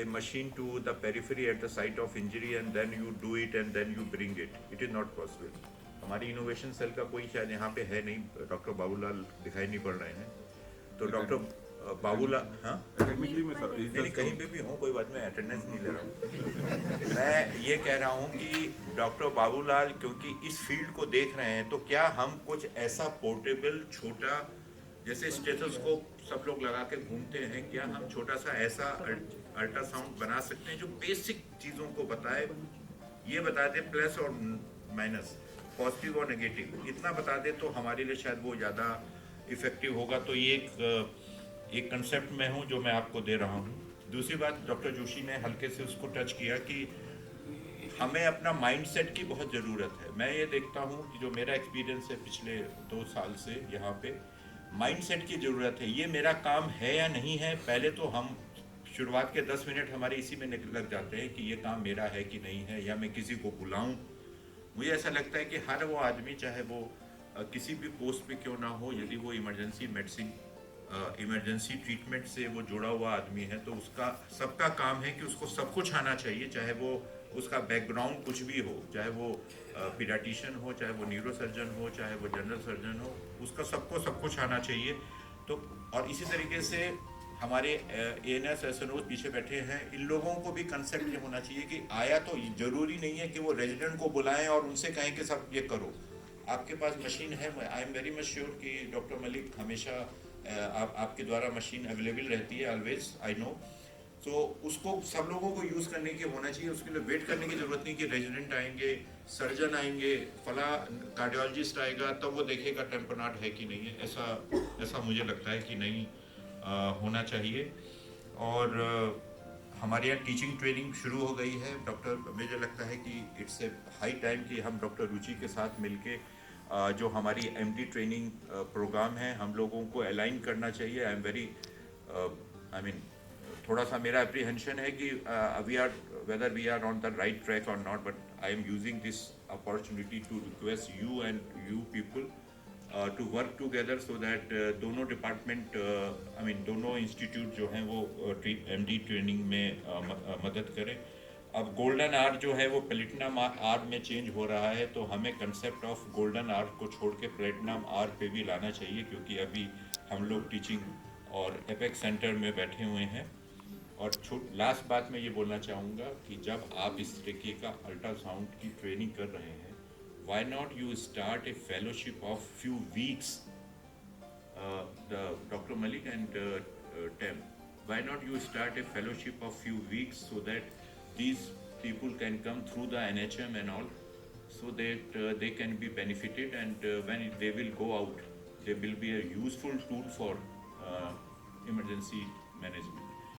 a machine to the periphery at the site of injury and then you do it and then you bring it. It is not possible. हमारी innovation cell का कोई शायद यहाँ पे है नहीं, doctor Babulal दिखाई नहीं पड़ रहे हैं, तो डॉक्टर बाबूलाल, हाँ एकेडमिकली में सर नहीं कहीं पे भी हूँ, कोई बात में अटेंडेंस नहीं ले रहा हूँ। मैं ये कह रहा हूँ कि डॉक्टर बाबूलाल क्योंकि इस फील्ड को देख रहे हैं, तो क्या हम कुछ ऐसा पोर्टेबल छोटा, जैसे स्टेथोस्कोप सब लोग लगा के घूमते हैं, क्या हम छोटा सा ऐसा अल्ट्रासाउंड बना सकते हैं जो बेसिक चीज़ों को बताए, ये बता दे प्लस और माइनस, पॉजिटिव और नेगेटिव, इतना बता दे तो हमारे लिए शायद वो ज़्यादा इफेक्टिव होगा। तो ये एक कंसेप्ट में हूँ जो मैं आपको दे रहा हूँ। दूसरी बात, डॉक्टर जोशी ने हल्के से उसको टच किया कि हमें अपना माइंडसेट की बहुत ज़रूरत है। मैं ये देखता हूँ कि जो मेरा एक्सपीरियंस है पिछले 2 साल से यहाँ पे, माइंडसेट की ज़रूरत है। ये मेरा काम है या नहीं है, पहले तो हम शुरुआत के 10 मिनट हमारे इसी में लग जाते हैं कि ये काम मेरा है कि नहीं है, या मैं किसी को बुलाऊं। मुझे ऐसा लगता है कि हर वो आदमी, चाहे वो किसी भी पोस्ट पे क्यों ना हो, यदि वो इमरजेंसी मेडिसिन, इमरजेंसी ट्रीटमेंट से वो जुड़ा हुआ आदमी है, तो उसका सबका काम है कि उसको सब कुछ आना चाहिए, चाहे वो उसका बैकग्राउंड कुछ भी हो, चाहे वो पीडियाट्रिशियन हो, चाहे वो न्यूरोसर्जन हो, चाहे वो जनरल सर्जन हो, उसका सबको सब कुछ आना चाहिए। तो और इसी तरीके से हमारे ANS SNO पीछे बैठे हैं, इन लोगों को भी कंसेप्ट ये होना चाहिए कि आया तो ज़रूरी नहीं है कि वो रेजिडेंट को बुलाएं और उनसे कहें कि सब ये करो। आपके पास मशीन है, आई एम वेरी मच श्योर कि डॉक्टर मलिक हमेशा आपके द्वारा मशीन अवेलेबल रहती है, ऑलवेज, आई नो। तो उसको सब लोगों को यूज़ करने की होना चाहिए, उसके लिए वेट करने की ज़रूरत नहीं कि रेजिडेंट आएंगे, सर्जन आएंगे, फला कार्डियोलॉजिस्ट आएगा तब वो देखेगा टेम्पोनाट है कि नहीं है। ऐसा मुझे लगता है कि नहीं होना चाहिए। और हमारे यहाँ टीचिंग ट्रेनिंग शुरू हो गई है डॉक्टर, मुझे लगता है कि इट्स ए हाई टाइम कि हम डॉक्टर रुचि के साथ मिलके जो हमारी MD ट्रेनिंग प्रोग्राम है, हम लोगों को अलाइन करना चाहिए। I am very I mean थोड़ा सा मेरा अप्रीहेंशन है कि whether we are on the right track or not, but I am using this opportunity to request you and you people to work together so that दोनों department, I mean दोनों institute जो हैं वो MD training में मदद करें। अब golden hour जो है वो प्लेटिनम आवर में चेंज हो रहा है, तो हमें कंसेप्ट ऑफ गोल्डन आवर को छोड़ के प्लेटिनम आवर पे भी लाना चाहिए, क्योंकि अभी हम लोग टीचिंग और एपेक्स सेंटर में बैठे हुए हैं। और लास्ट बात मैं ये बोलना चाहूँगा कि जब आप इस तरीके का अल्ट्रासाउंड की ट्रेनिंग कर रहे हैं, why not you start a fellowship of few weeks, the Dr. Malik and Tem, why not you start a fellowship of few weeks so that these people can come through the NHM and all, so that they can be benefited, and when they will go out, they will be a useful tool for emergency management.